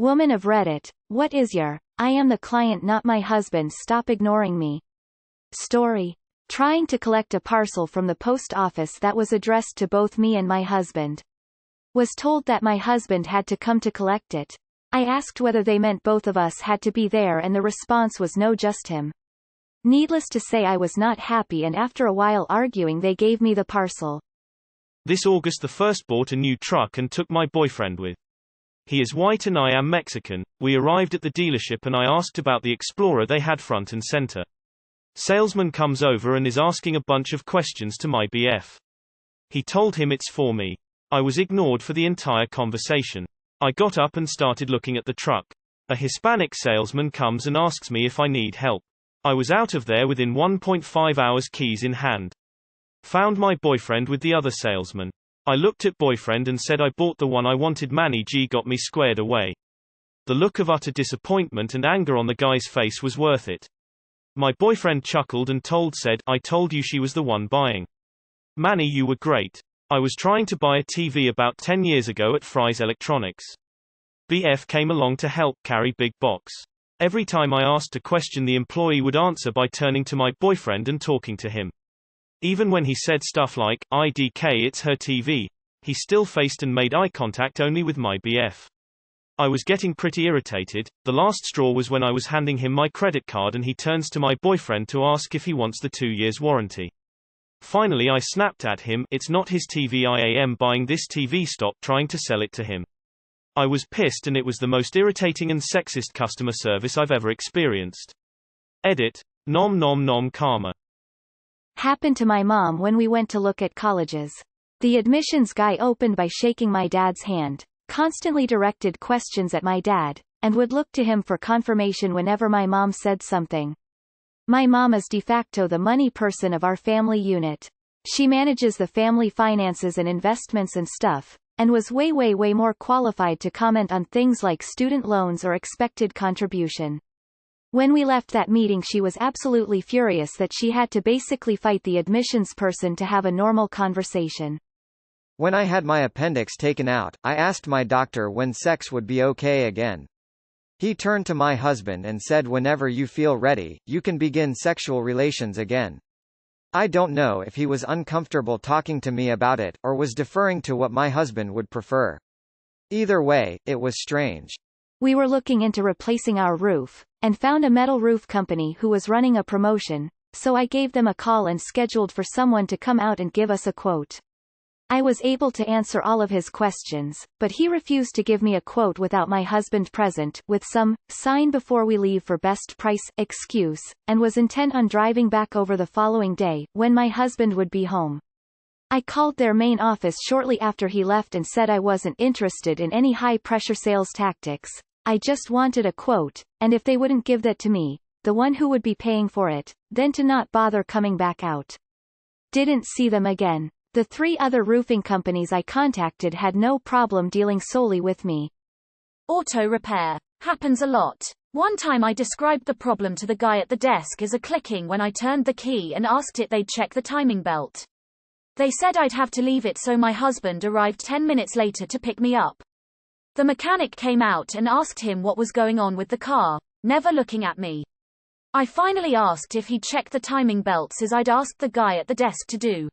Woman of Reddit, what is your, I am the client not my husband stop ignoring me story? Trying to collect a parcel from the post office that was addressed to both me and my husband. Was told that my husband had to come to collect it. I asked whether they meant both of us had to be there and the response was no, just him. Needless to say I was not happy, and after a while arguing they gave me the parcel. This August the first bought a new truck and took my boyfriend with. He is white and I am Mexican. We arrived at the dealership and I asked about the Explorer they had front and center. Salesman comes over and is asking a bunch of questions to my BF. He told him it's for me. I was ignored for the entire conversation. I got up and started looking at the truck. A Hispanic salesman comes and asks me if I need help. I was out of there within 1.5 hours, keys in hand. Found my boyfriend with the other salesman. I looked at boyfriend and said I bought the one I wanted. Manny G got me squared away. The look of utter disappointment and anger on the guy's face was worth it. My boyfriend chuckled and said, I told you she was the one buying. Manny, you were great. I was trying to buy a TV about 10 years ago at Fry's Electronics. BF came along to help carry big box. Every time I asked a question the employee would answer by turning to my boyfriend and talking to him. Even when he said stuff like, IDK it's her TV, he still faced and made eye contact only with my BF. I was getting pretty irritated. The last straw was when I was handing him my credit card and he turns to my boyfriend to ask if he wants the 2 years warranty. Finally I snapped at him, it's not his TV, I am buying this TV, stop trying to sell it to him. I was pissed and it was the most irritating and sexist customer service I've ever experienced. Edit. Nom nom nom karma. Happened to my mom when we went to look at colleges. The admissions guy opened by shaking my dad's hand, constantly directed questions at my dad, and would look to him for confirmation whenever my mom said something. My mom is de facto the money person of our family unit. She manages the family finances and investments and stuff, and was way more qualified to comment on things like student loans or expected contribution. When we left that meeting she was absolutely furious that she had to basically fight the admissions person to have a normal conversation. When I had my appendix taken out, I asked my doctor when sex would be okay again. He turned to my husband and said whenever you feel ready, you can begin sexual relations again. I don't know if he was uncomfortable talking to me about it, or was deferring to what my husband would prefer. Either way, it was strange. We were looking into replacing our roof, and found a metal roof company who was running a promotion, so I gave them a call and scheduled for someone to come out and give us a quote. I was able to answer all of his questions, but he refused to give me a quote without my husband present, with some sign before we leave for best price excuse, and was intent on driving back over the following day, when my husband would be home. I called their main office shortly after he left and said I wasn't interested in any high-pressure sales tactics. I just wanted a quote, and if they wouldn't give that to me, the one who would be paying for it, then to not bother coming back out. Didn't see them again. The 3 other roofing companies I contacted had no problem dealing solely with me. Auto repair. Happens a lot. One time I described the problem to the guy at the desk as a clicking when I turned the key and asked it they'd check the timing belt. They said I'd have to leave it, so my husband arrived 10 minutes later to pick me up. The mechanic came out and asked him what was going on with the car, never looking at me. I finally asked if he'd checked the timing belts as I'd asked the guy at the desk to do.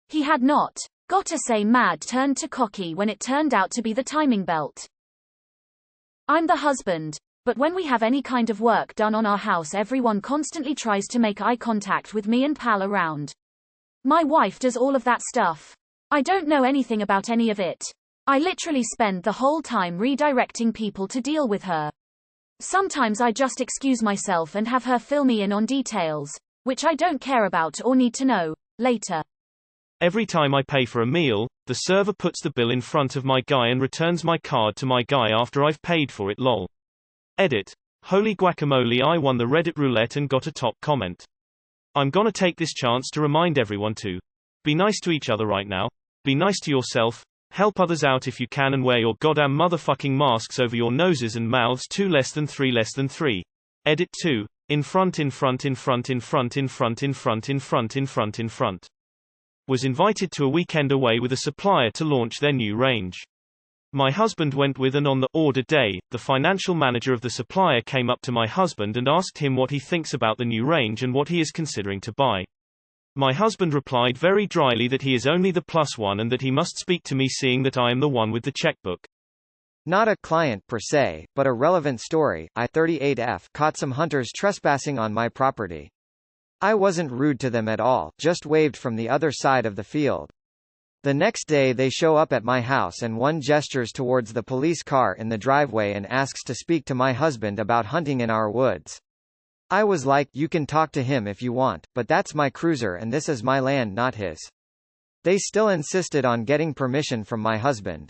He had not. Got to say mad turned to cocky when it turned out to be the timing belt. I'm the husband, but when we have any kind of work done on our house everyone constantly tries to make eye contact with me and pal around. My wife does all of that stuff. I don't know anything about any of it. I literally spend the whole time redirecting people to deal with her. Sometimes I just excuse myself and have her fill me in on details, which I don't care about or need to know, later. Every time I pay for a meal, the server puts the bill in front of my guy and returns my card to my guy after I've paid for it, lol. Edit. Holy guacamole, I won the Reddit roulette and got a top comment. I'm gonna take this chance to remind everyone to be nice to each other right now. Be nice to yourself. Help others out if you can and wear your goddamn motherfucking masks over your noses and mouths. 2 less than 3 less than 3. Edit 2. In front in front in front in front in front in front in front in front in front. Was invited to a weekend away with a supplier to launch their new range. My husband went with, and on the order day, the financial manager of the supplier came up to my husband and asked him what he thinks about the new range and what he is considering to buy. My husband replied very dryly that he is only the plus one and that he must speak to me, seeing that I am the one with the checkbook. Not a client per se, but a relevant story. I 38F caught some hunters trespassing on my property. I wasn't rude to them at all, just waved from the other side of the field. The next day they show up at my house and one gestures towards the police car in the driveway and asks to speak to my husband about hunting in our woods. I was like, you can talk to him if you want, but that's my cruiser and this is my land, not his. They still insisted on getting permission from my husband.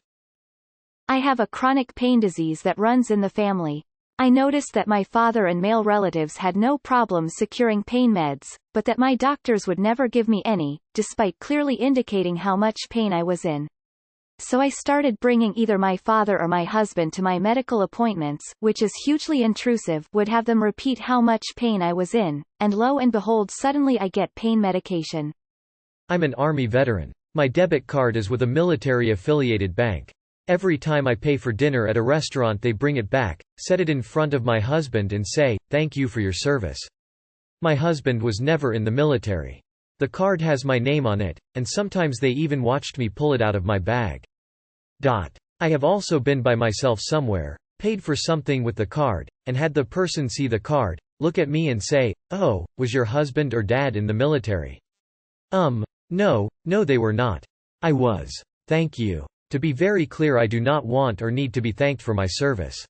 I have a chronic pain disease that runs in the family. I noticed that my father and male relatives had no problems securing pain meds, but that my doctors would never give me any, despite clearly indicating how much pain I was in. So I started bringing either my father or my husband to my medical appointments, which is hugely intrusive, would have them repeat how much pain I was in, and lo and behold suddenly I get pain medication. I'm an Army veteran. My debit card is with a military-affiliated bank. Every time I pay for dinner at a restaurant they bring it back, set it in front of my husband and say, "Thank you for your service." My husband was never in the military. The card has my name on it, and sometimes they even watched me pull it out of my bag. I have also been by myself somewhere, paid for something with the card, and had the person see the card, look at me and say, "Oh, was your husband or dad in the military?" No, they were not. I was. Thank you. To be very clear, I do not want or need to be thanked for my service.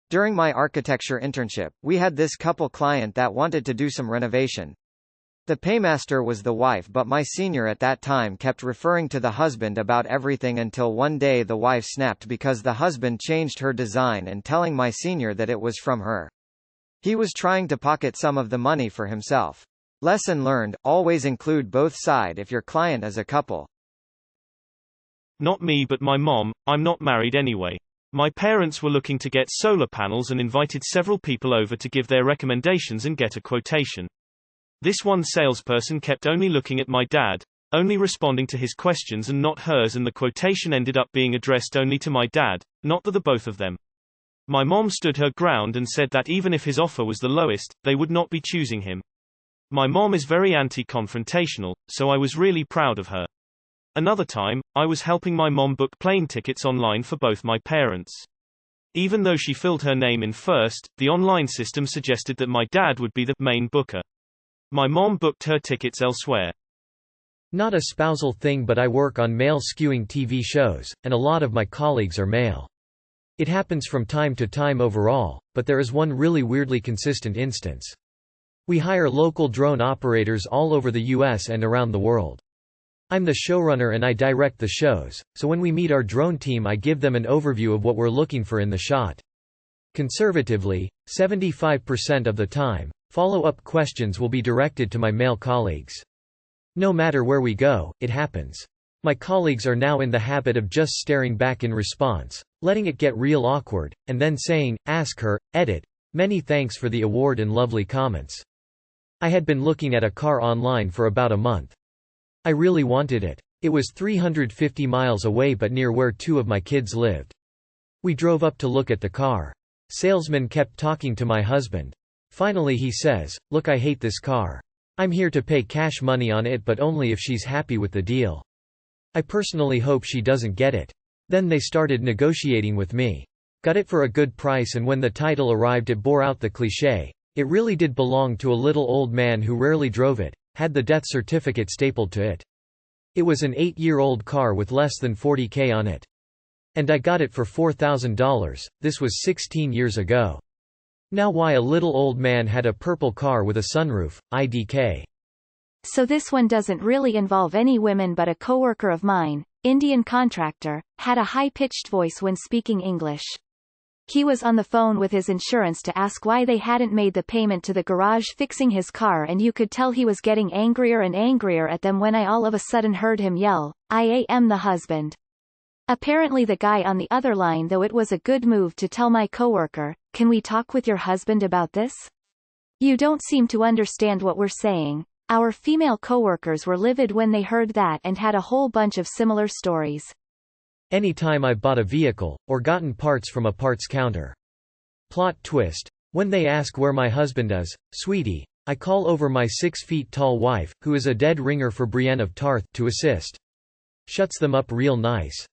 During my architecture internship, we had this couple client that wanted to do some renovation. The paymaster was the wife, but my senior at that time kept referring to the husband about everything until one day the wife snapped because the husband changed her design and telling my senior that it was from her. He was trying to pocket some of the money for himself. Lesson learned, always include both sides if your client is a couple. Not me but my mom, I'm not married anyway. My parents were looking to get solar panels and invited several people over to give their recommendations and get a quotation. This one salesperson kept only looking at my dad, only responding to his questions and not hers, and the quotation ended up being addressed only to my dad, not to the both of them. My mom stood her ground and said that even if his offer was the lowest, they would not be choosing him. My mom is very anti-confrontational, so I was really proud of her. Another time, I was helping my mom book plane tickets online for both my parents. Even though she filled her name in first, the online system suggested that my dad would be the main booker. My mom booked her tickets elsewhere. Not a spousal thing, but I work on male-skewing TV shows, and a lot of my colleagues are male. It happens from time to time overall, but there is one really weirdly consistent instance. We hire local drone operators all over the US and around the world. I'm the showrunner and I direct the shows, so when we meet our drone team I give them an overview of what we're looking for in the shot. Conservatively, 75% of the time, follow-up questions will be directed to my male colleagues. No matter where we go, it happens. My colleagues are now in the habit of just staring back in response, letting it get real awkward, and then saying, "Ask her, edit. Many thanks for the award and lovely comments." I had been looking at a car online for about a month. I really wanted it. It was 350 miles away but near where two of my kids lived. We drove up to look at the car. Salesman kept talking to my husband. Finally he says, "Look, I hate this car. I'm here to pay cash money on it, but only if she's happy with the deal. I personally hope she doesn't get it." Then they started negotiating with me. Got it for a good price, and when the title arrived it bore out the cliché. It really did belong to a little old man who rarely drove it. Had the death certificate stapled to it. It was an 8-year-old car with less than 40K on it. And I got it for $4,000, this was 16 years ago. Now why a little old man had a purple car with a sunroof, IDK. So this one doesn't really involve any women, but a coworker of mine, Indian contractor, had a high-pitched voice when speaking English. He was on the phone with his insurance to ask why they hadn't made the payment to the garage fixing his car, and you could tell he was getting angrier and angrier at them when I all of a sudden heard him yell, "I am the husband." Apparently the guy on the other line, though it was a good move to tell my coworker, "Can we talk with your husband about this? You don't seem to understand what we're saying." Our female coworkers were livid when they heard that and had a whole bunch of similar stories. any time I've bought a vehicle, or gotten parts from a parts counter. Plot twist. When they ask where my husband is, sweetie, I call over my 6 feet tall wife, who is a dead ringer for Brienne of Tarth, to assist. Shuts them up real nice.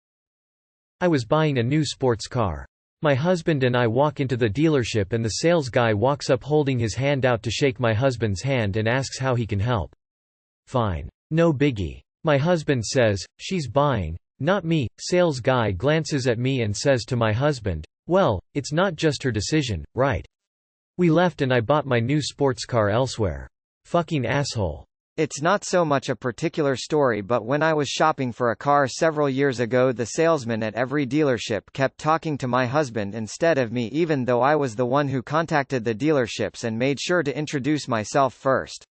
I was buying a new sports car. My husband and I walk into the dealership and the sales guy walks up holding his hand out to shake my husband's hand and asks how he can help. Fine. No biggie. My husband says, she's buying, not me. Sales guy glances at me and says to my husband, well, it's not just her decision, right? We left and I bought my new sports car elsewhere. Fucking asshole. It's not so much a particular story, but when I was shopping for a car several years ago, the salesman at every dealership kept talking to my husband instead of me, even though I was the one who contacted the dealerships and made sure to introduce myself first.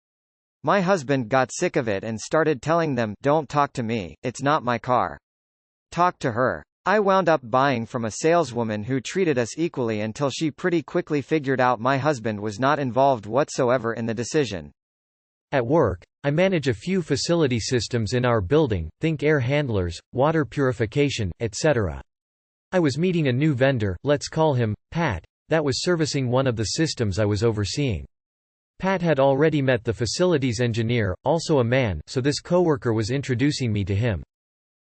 My husband got sick of it and started telling them, don't talk to me, it's not my car. Talk to her. I wound up buying from a saleswoman who treated us equally until she pretty quickly figured out my husband was not involved whatsoever in the decision. At work, I manage a few facility systems in our building, think air handlers, water purification, etc. I was meeting a new vendor, let's call him Pat, that was servicing one of the systems I was overseeing. Pat had already met the facilities engineer, also a man, so this coworker was introducing me to him.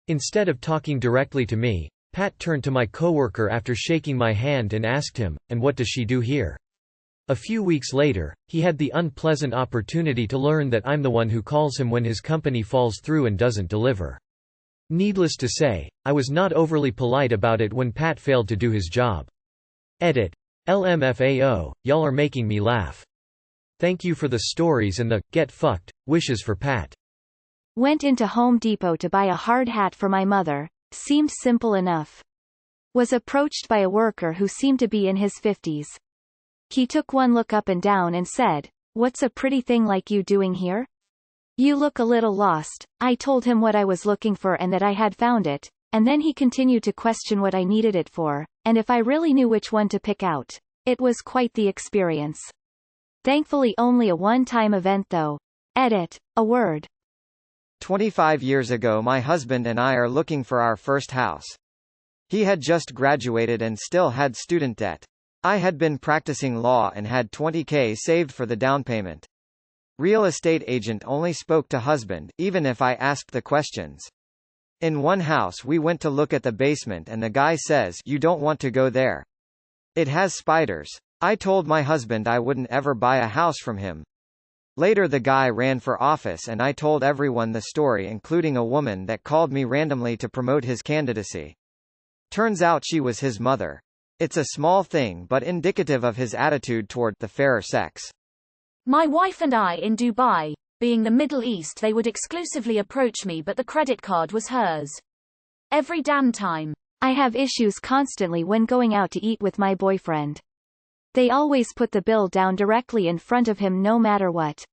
Instead of talking directly to me, Pat turned to my coworker after shaking my hand and asked him, and what does she do here? A few weeks later, he had the unpleasant opportunity to learn that I'm the one who calls him when his company falls through and doesn't deliver. Needless to say, I was not overly polite about it when Pat failed to do his job. Edit. LMFAO, y'all are making me laugh. Thank you for the stories and the get fucked wishes for Pat. Went into Home Depot to buy a hard hat for my mother. Seemed simple enough. Was approached by a worker who seemed to be in his 50s. He took one look up and down and said, "What's a pretty thing like you doing here? You look a little lost." I told him what I was looking for and that I had found it, and then he continued to question what I needed it for, and if I really knew which one to pick out. It was quite the experience. Thankfully only a one-time event though. Edit. A word. 25 years ago my husband and I are looking for our first house. He had just graduated and still had student debt. I had been practicing law and had $20,000 saved for the down payment. Real estate agent only spoke to husband, even if I asked the questions. In one house we went to look at the basement and the guy says, "You don't want to go there. It has spiders." I told my husband I wouldn't ever buy a house from him. Later the guy ran for office and I told everyone the story, including a woman that called me randomly to promote his candidacy. Turns out she was his mother. It's a small thing but indicative of his attitude toward the fairer sex. My wife and I in Dubai, being the Middle East, they would exclusively approach me but the credit card was hers. Every damn time. I have issues constantly when going out to eat with my boyfriend. They always put the bill down directly in front of him no matter what.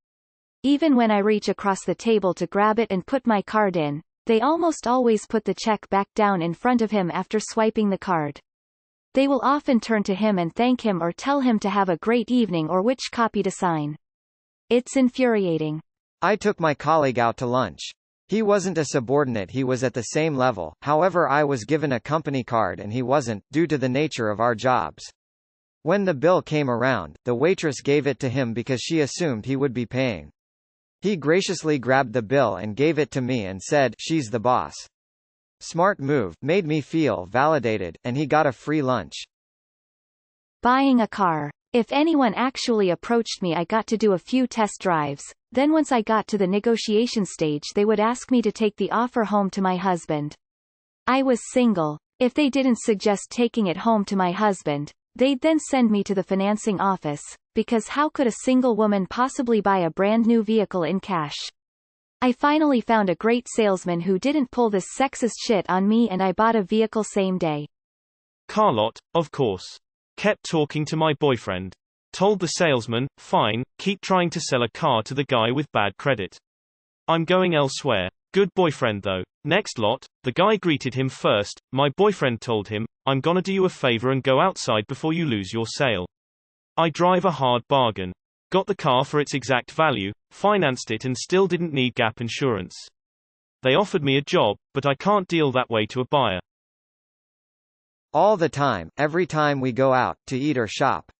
Even when I reach across the table to grab it and put my card in, they almost always put the check back down in front of him after swiping the card. They will often turn to him and thank him or tell him to have a great evening or which copy to sign. It's infuriating. I took my colleague out to lunch. He wasn't a subordinate, he was at the same level, however I was given a company card and he wasn't, due to the nature of our jobs. When the bill came around, the waitress gave it to him because she assumed he would be paying. He graciously grabbed the bill and gave it to me and said, "She's the boss." Smart move, made me feel validated, and he got a free lunch. Buying a car. If anyone actually approached me I got to do a few test drives, then once I got to the negotiation stage they would ask me to take the offer home to my husband. I was single. If they didn't suggest taking it home to my husband, they'd then send me to the financing office, because how could a single woman possibly buy a brand new vehicle in cash? I finally found a great salesman who didn't pull this sexist shit on me and I bought a vehicle same day. Car lot, of course. Kept talking to my boyfriend. Told the salesman, fine, keep trying to sell a car to the guy with bad credit. I'm going elsewhere. Good boyfriend though. Next lot, the guy greeted him first, my boyfriend told him, I'm gonna do you a favor and go outside before you lose your sale. I drive a hard bargain. Got the car for its exact value, financed it and still didn't need gap insurance. They offered me a job, but I can't deal that way to a buyer. All the time, every time we go out, to eat or shop.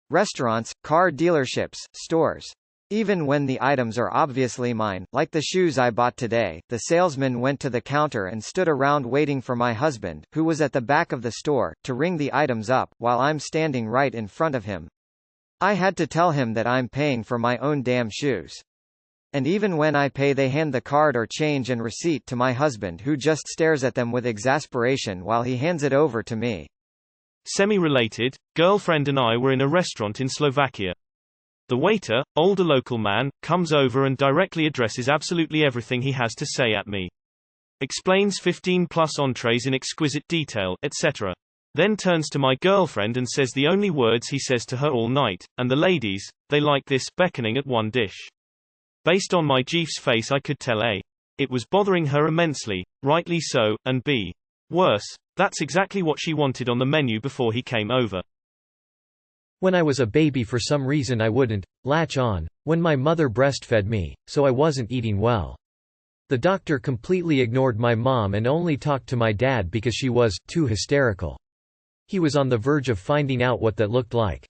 Restaurants, car dealerships, stores. Even when the items are obviously mine, like the shoes I bought today, the salesman went to the counter and stood around waiting for my husband, who was at the back of the store, to ring the items up, while I'm standing right in front of him. I had to tell him that I'm paying for my own damn shoes. And even when I pay, they hand the card or change and receipt to my husband, who just stares at them with exasperation while he hands it over to me. Semi-related, girlfriend and I were in a restaurant in Slovakia. The waiter, older local man, comes over and directly addresses absolutely everything he has to say at me. Explains 15+ entrees in exquisite detail, etc. Then turns to my girlfriend and says the only words he says to her all night, and the ladies, they like this, beckoning at one dish. Based on my Jeef's face I could tell A. It was bothering her immensely, rightly so, and B. Worse, that's exactly what she wanted on the menu before he came over. When I was a baby, for some reason I wouldn't latch on when my mother breastfed me, so I wasn't eating well. The doctor completely ignored my mom and only talked to my dad because she was too hysterical. He was on the verge of finding out what that looked like.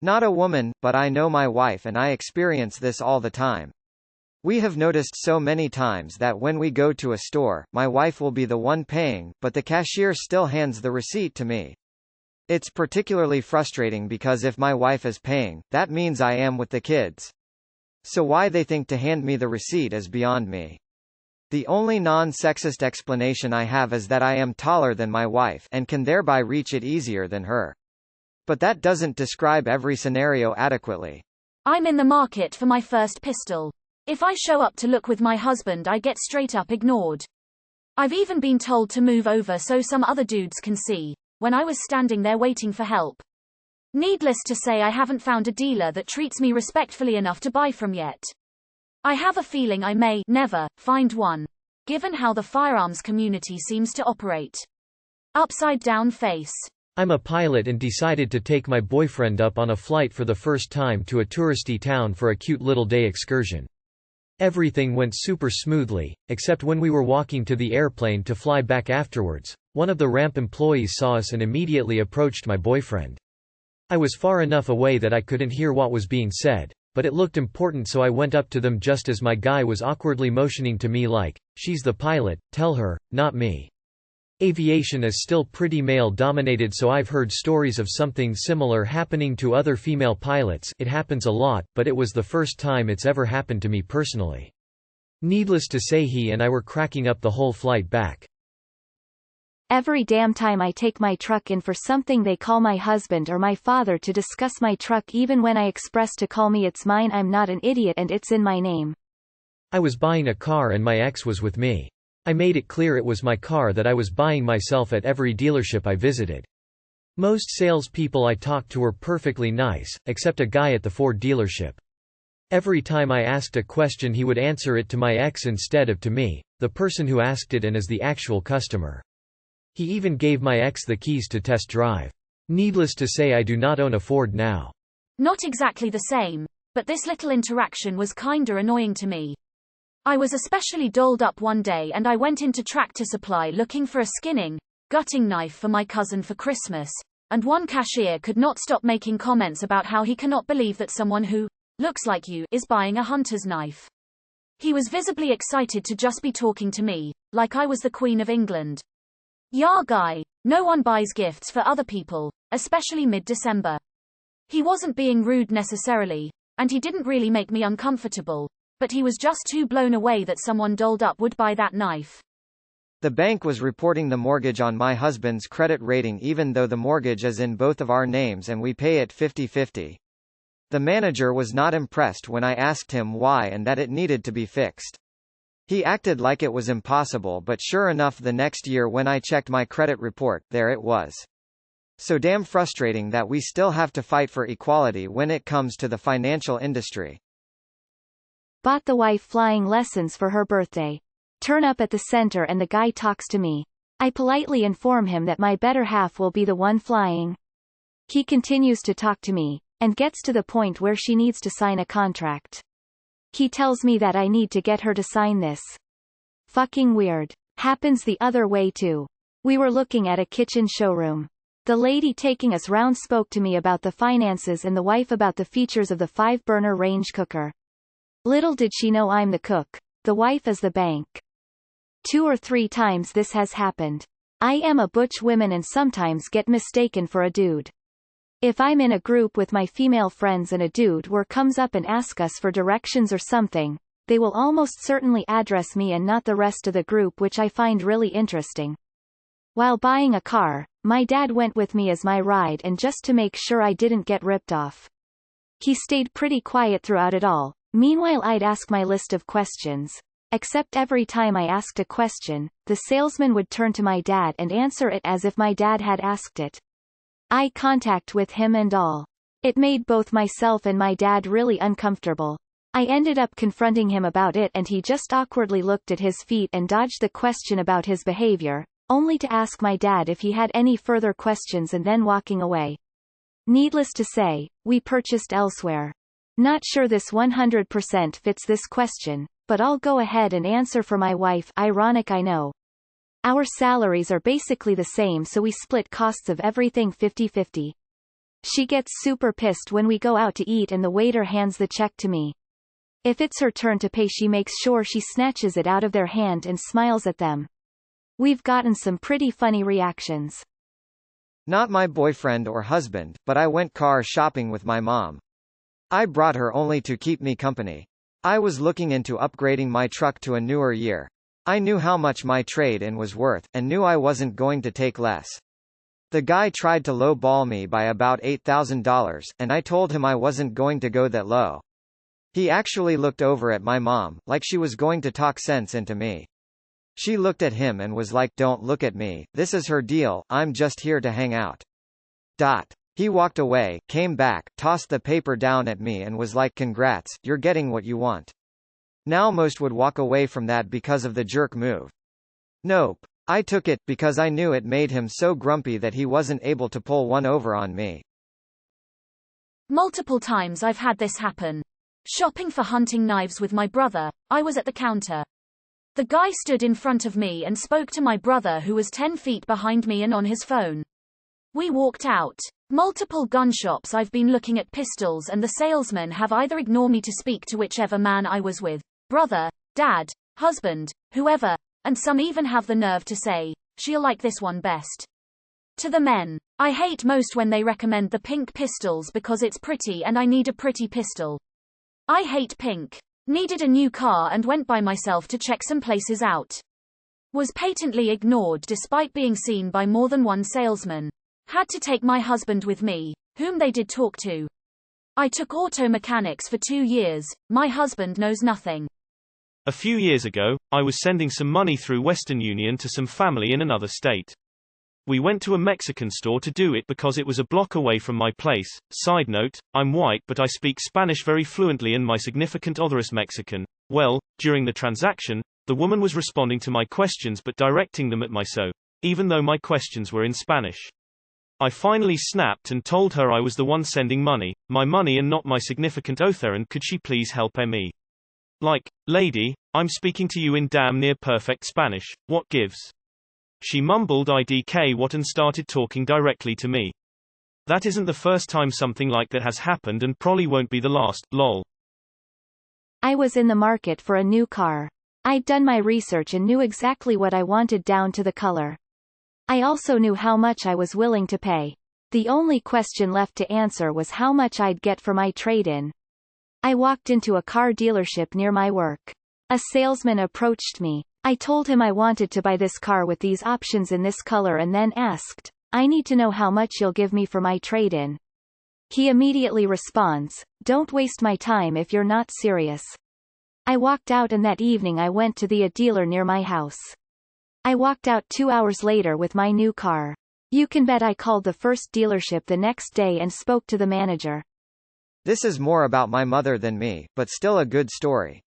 Not a woman, but I know my wife and I experience this all the time. We have noticed so many times that when we go to a store, my wife will be the one paying, but the cashier still hands the receipt to me. It's particularly frustrating because if my wife is paying, that means I am with the kids. So why they think to hand me the receipt is beyond me. The only non-sexist explanation I have is that I am taller than my wife and can thereby reach it easier than her. But that doesn't describe every scenario adequately. I'm in the market for my first pistol. If I show up to look with my husband, I get straight up ignored. I've even been told to move over so some other dudes can see, when I was standing there waiting for help. Needless to say, I haven't found a dealer that treats me respectfully enough to buy from yet. I have a feeling I may never find one, given how the firearms community seems to operate. Upside down face. I'm a pilot and decided to take my boyfriend up on a flight for the first time to a touristy town for a cute little day excursion. Everything went super smoothly, except when we were walking to the airplane to fly back afterwards. One of the ramp employees saw us and immediately approached my boyfriend. I was far enough away that I couldn't hear what was being said, but it looked important, so I went up to them just as my guy was awkwardly motioning to me like, "She's the pilot, tell her, not me." Aviation is still pretty male-dominated, so I've heard stories of something similar happening to other female pilots. It happens a lot, but it was the first time it's ever happened to me personally. Needless to say, he and I were cracking up the whole flight back. Every damn time I take my truck in for something, they call my husband or my father to discuss my truck, even when I express to call me it's mine. I'm not an idiot and it's in my name. I was buying a car and my ex was with me. I made it clear it was my car that I was buying myself at every dealership I visited. Most salespeople I talked to were perfectly nice, except a guy at the Ford dealership. Every time I asked a question, he would answer it to my ex instead of to me, the person who asked it and as the actual customer. He even gave my ex the keys to test drive. Needless to say, I do not own a Ford now. Not exactly the same, but this little interaction was kinda annoying to me. I was especially dolled up one day and I went into Tractor Supply looking for a skinning, gutting knife for my cousin for Christmas, and one cashier could not stop making comments about how he cannot believe that someone who looks like you is buying a hunter's knife. He was visibly excited to just be talking to me, like I was the Queen of England. Yeah, guy, no one buys gifts for other people, especially mid-December. He wasn't being rude necessarily, and he didn't really make me uncomfortable, but he was just too blown away that someone dolled up would buy that knife. The bank was reporting the mortgage on my husband's credit rating even though the mortgage is in both of our names and we pay it 50-50. The manager was not impressed when I asked him why and that it needed to be fixed. He acted like it was impossible, but sure enough, the next year when I checked my credit report, there it was. So damn frustrating that we still have to fight for equality when it comes to the financial industry. Bought the wife flying lessons for her birthday. Turn up at the center and the guy talks to me. I politely inform him that my better half will be the one flying. He continues to talk to me, and gets to the point where she needs to sign a contract. He tells me that I need to get her to sign this. Fucking weird. Happens the other way too. We were looking at a kitchen showroom. The lady taking us round spoke to me about the finances and the wife about the features of the 5-burner range cooker. Little did she know I'm the cook. The wife is the bank. 2 or 3 times this has happened. I am a butch woman and sometimes get mistaken for a dude. If I'm in a group with my female friends and a dude comes up and asks us for directions or something, they will almost certainly address me and not the rest of the group, which I find really interesting. While buying a car, my dad went with me as my ride and just to make sure I didn't get ripped off. He stayed pretty quiet throughout it all. Meanwhile I'd ask my list of questions. Except every time I asked a question, the salesman would turn to my dad and answer it as if my dad had asked it. Eye contact with him and all. It made both myself and my dad really uncomfortable. I ended up confronting him about it and he just awkwardly looked at his feet and dodged the question about his behavior, only to ask my dad if he had any further questions and then walking away. Needless to say, we purchased elsewhere. Not sure this 100% fits this question, but I'll go ahead and answer for my wife. Ironic, I know. Our salaries are basically the same, so we split costs of everything 50-50. She gets super pissed when we go out to eat and the waiter hands the check to me. If it's her turn to pay, she makes sure she snatches it out of their hand and smiles at them. We've gotten some pretty funny reactions. Not my boyfriend or husband, but I went car shopping with my mom. I brought her only to keep me company. I was looking into upgrading my truck to a newer year. I knew how much my trade-in was worth, and knew I wasn't going to take less. The guy tried to low-ball me by about $8,000, and I told him I wasn't going to go that low. He actually looked over at my mom, like she was going to talk sense into me. She looked at him and was like, "Don't look at me, this is her deal, I'm just here to hang out." He walked away, came back, tossed the paper down at me and was like, "Congrats, you're getting what you want." Now most would walk away from that because of the jerk move. Nope. I took it, because I knew it made him so grumpy that he wasn't able to pull one over on me. Multiple times I've had this happen. Shopping for hunting knives with my brother, I was at the counter. The guy stood in front of me and spoke to my brother, who was 10 feet behind me and on his phone. We walked out. Multiple gun shops I've been looking at pistols and the salesmen have either ignored me to speak to whichever man I was with, brother, dad, husband, whoever, and some even have the nerve to say, "She'll like this one best." To the men, I hate most when they recommend the pink pistols because it's pretty and I need a pretty pistol. I hate pink. Needed a new car and went by myself to check some places out. Was patently ignored despite being seen by more than one salesman. Had to take my husband with me, whom they did talk to. I took auto mechanics for 2 years, my husband knows nothing. A few years ago, I was sending some money through Western Union to some family in another state. We went to a Mexican store to do it because it was a block away from my place. Side note, I'm white but I speak Spanish very fluently and my significant other is Mexican. Well, during the transaction, the woman was responding to my questions but directing them at me, so, even though my questions were in Spanish. I finally snapped and told her I was the one sending money, my money and not my significant other, and could she please help me? Like, lady, I'm speaking to you in damn near perfect Spanish, what gives? She mumbled IDK what and started talking directly to me. That isn't the first time something like that has happened and probably won't be the last, lol. I was in the market for a new car. I'd done my research and knew exactly what I wanted down to the color. I also knew how much I was willing to pay. The only question left to answer was how much I'd get for my trade-in. I walked into a car dealership near my work. A salesman approached me. I told him I wanted to buy this car with these options in this color and then asked, "I need to know how much you'll give me for my trade-in." He immediately responds, "Don't waste my time if you're not serious." I walked out and that evening I went to the dealer near my house. I walked out 2 hours later with my new car. You can bet I called the first dealership the next day and spoke to the manager. This is more about my mother than me, but still a good story.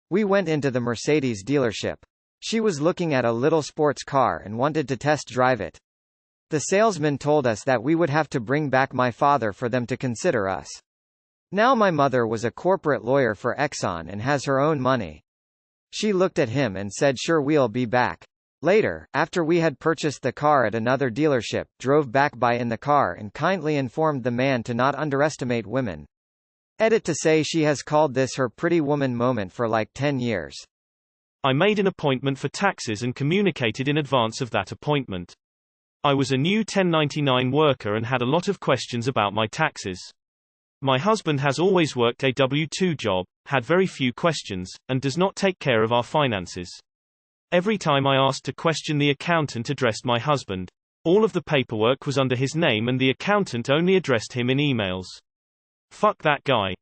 We went into the Mercedes dealership. She was looking at a little sports car and wanted to test drive it. The salesman told us that we would have to bring back my father for them to consider us. Now my mother was a corporate lawyer for Exxon and has her own money. She looked at him and said, "Sure, we'll be back." Later, after we had purchased the car at another dealership, drove back by in the car and kindly informed the man to not underestimate women. Edit to say she has called this her pretty woman moment for like 10 years. I made an appointment for taxes and communicated in advance of that appointment. I was a new 1099 worker and had a lot of questions about my taxes. My husband has always worked a W-2 job, had very few questions, and does not take care of our finances. Every time I asked a question, the accountant addressed my husband. All of the paperwork was under his name and the accountant only addressed him in emails. Fuck that guy.